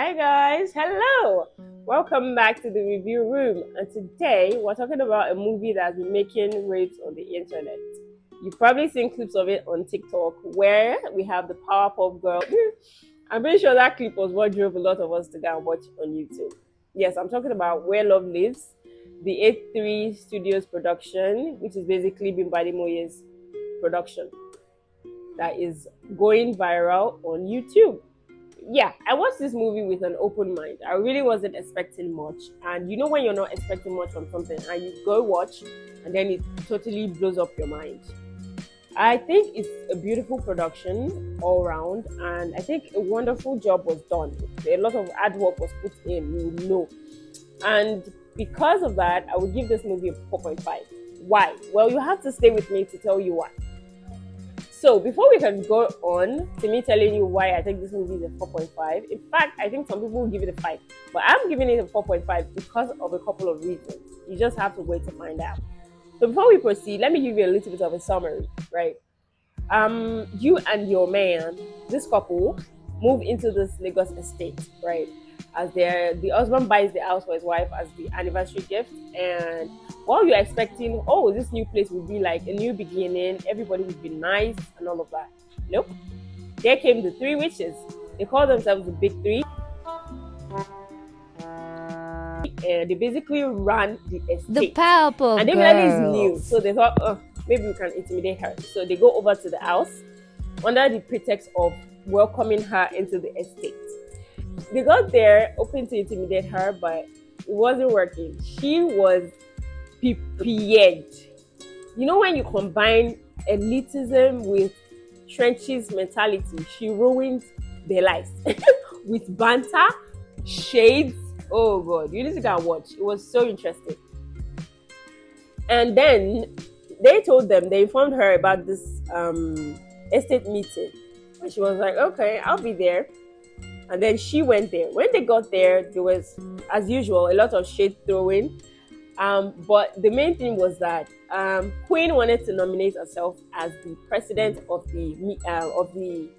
Hi guys, hello! Welcome back to the review room, and today we're talking about a movie that's been making waves on the internet. You've probably seen clips of it on TikTok where we have the Powerpuff Girl. I'm pretty sure that clip was what drove a lot of us to go and watch on YouTube. Yes, I'm talking about Where Love Lives, the 8-3 Studios production, which is basically Bimbo Ademoye's production that is going viral on YouTube. Yeah, I watched this movie with an open mind. I really wasn't expecting much. And you know when you're not expecting much from something and you go watch and then it totally blows up your mind. I think it's a beautiful production all around, and I think a wonderful job was done. A lot of hard work was put in, you know. And because of that, I would give this movie a 4.5. Why? Well, you have to stay with me to tell you why. So before we can go on to me telling you why I think this movie is a 4.5, in fact, I think some people will give it a 5, but I'm giving it a 4.5 because of a couple of reasons. You just have to wait to find out. So before we proceed, let me give you a little bit of a summary, right? You and your man, this couple, move into this Lagos estate, right? As the husband buys the house for his wife as the anniversary gift, and while you're expecting, oh, this new place will be like a new beginning, everybody would be nice and all of that. Nope. There came the three witches. They call themselves the Big Three. And they basically ran the estate. The Powerpuff and Demilade is new, so they thought, oh, maybe we can intimidate her. So they go over to the house under the pretext of welcoming her into the estate. They got there hoping to intimidate her, but it wasn't working. She was prepared. You know when you combine elitism with trenches mentality, she ruined their lives with banter, shades. Oh god, you need to go and watch. It was so interesting. And then they informed her about this estate meeting, and she was like, okay, I'll be there. And then she went there. When they got there, there was, as usual, a lot of shade throwing. But the main thing was that Queen wanted to nominate herself as the president of the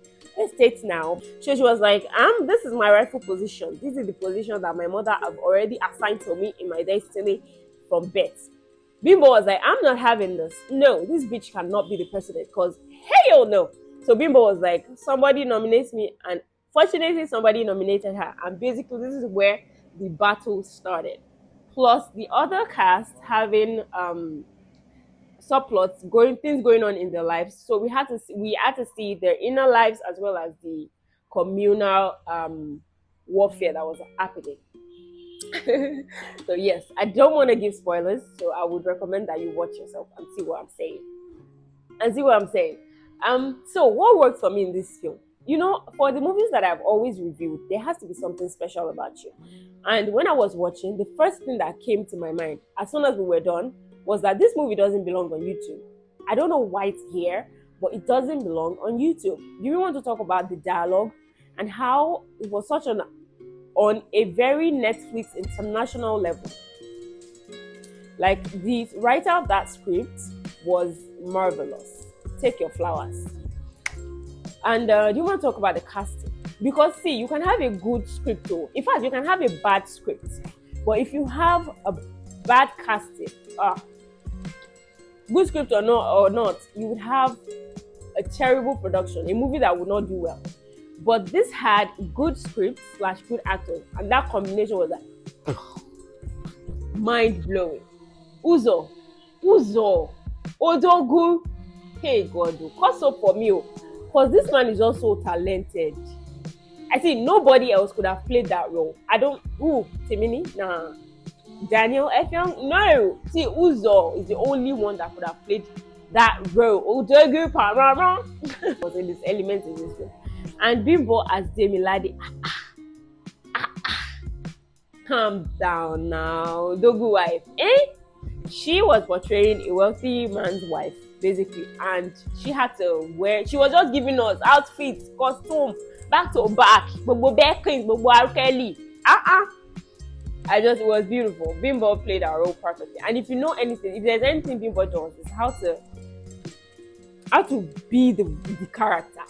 estate now. So she was like, this is my rightful position. This is the position that my mother have already assigned to me in my destiny from birth. Bimbo was like, I'm not having this. No, this bitch cannot be the president because hell no. So Bimbo was like, somebody nominates me, and fortunately somebody nominated her. And basically this is where the battle started. Plus the other cast having subplots things going on in their lives. So we had to see their inner lives as well as the communal warfare that was happening. So yes, I don't want to give spoilers, so I would recommend that you watch yourself and see what I'm saying. So what worked for me in this film? You know, for the movies that I've always reviewed, there has to be something special about you. And when I was watching, the first thing that came to my mind as soon as we were done was that this movie doesn't belong on YouTube. I don't know why it's here, but it doesn't belong on YouTube. Do you want to talk about the dialogue and how it was on a very Netflix international level? Like, the writer of that script was marvelous. Take your flowers. And do you want to talk about the casting? Because see, you can have a good script too. In fact, you can have a bad script. But if you have a bad casting, good script or not, you would have a terrible production, a movie that would not do well. But this had good script / good actors, and that combination was like mind blowing. Uzo, Odogu, hey God, cause up for me, because this man is also talented. I think nobody else could have played that role. Timini, nah. Daniel Effiong, no. See, Uzo is the only one that could have played that role. Odogu Parama was in this element in this film. And Bimbo as Demilade. Calm down now. Dogu wife. She was portraying a wealthy man's wife, basically. And she had to she was just giving us outfits, costume, back to back. It was beautiful. Bimbo played our role perfectly. And if you know anything, if there's anything Bimbo does, it's how to be the character.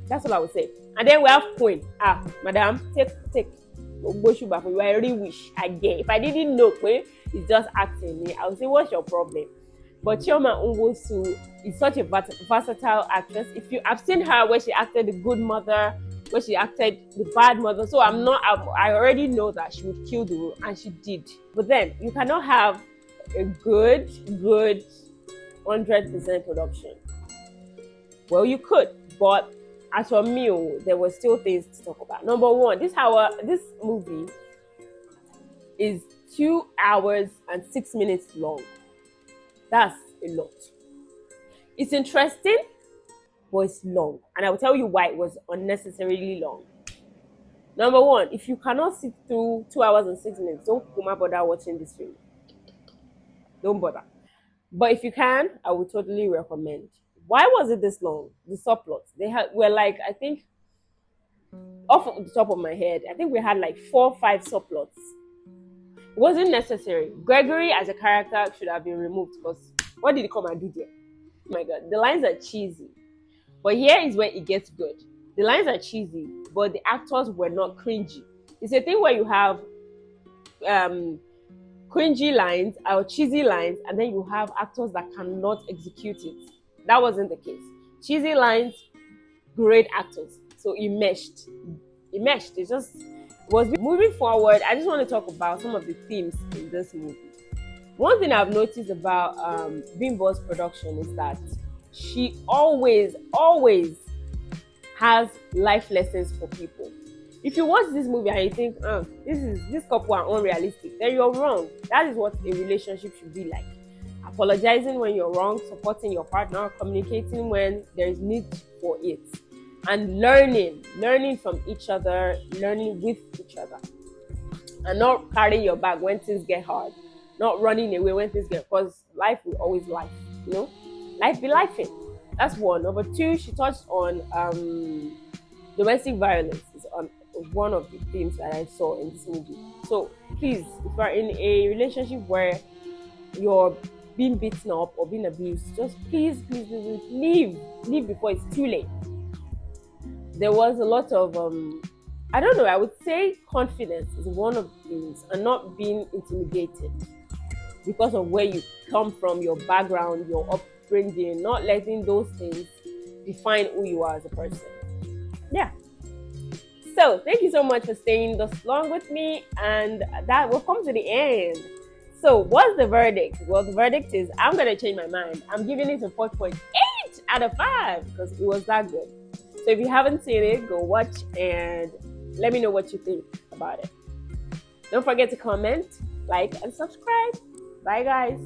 That's what I would say. And then we have Queen. Madam, take. You are already wish again. If I didn't know Queen is just acting, I would say, what's your problem? But Chioma Nwosu is such a versatile actress. I've seen her where she acted the good mother, where she acted the bad mother. So I already know that she would kill the role, and she did. But then you cannot have a good 100% production. Well, you could, but as for me, there were still things to talk about. Number one, this movie is 2 hours and 6 minutes long. That's a lot. It's interesting, but it's long. And I will tell you why it was unnecessarily long. Number one, if you cannot sit through 2 hours and 6 minutes, don't bother watching this film. Don't bother. But if you can, I would totally recommend. Why was it this long? The subplots. Were like, I think, off the top of my head, I think we had like 4 or 5 subplots. It wasn't necessary. Gregory as a character should have been removed because what did he come and do there? Oh my god, the lines are cheesy. But here is where it gets good. The lines are cheesy, but the actors were not cringy. It's a thing where you have cringy lines or cheesy lines, and then you have actors that cannot execute it. That wasn't the case. Cheesy lines, great actors. So it meshed. It just was. Moving forward, I just want to talk about some of the themes in this movie. One thing I've noticed about Bimbo's production is that she always has life lessons for people. If you watch this movie and you think, this couple are unrealistic, then you're wrong. That is what a relationship should be like. Apologizing when you're wrong, supporting your partner, communicating when there is need for it, and learning from each other, learning with each other, and not carrying your bag when things get hard, not running away when things get, because life will always life, life be lifing. That's one. Number two, she touched on domestic violence. It's on one of the themes that I saw in this movie. So please, if you are in a relationship where you're being beaten up or being abused, just please leave before it's too late. There was a lot of I don't know, I would say confidence is one of the things, and not being intimidated because of where you come from, your background, your upbringing, not letting those things define who you are as a person. Yeah. So thank you so much for staying this long with me, and that will come to the end. So what's the verdict? Well, the verdict is I'm going to change my mind. I'm giving it a 4.8 out of 5 because it was that good. So if you haven't seen it, go watch and let me know what you think about it. Don't forget to comment, like, and subscribe. Bye, guys.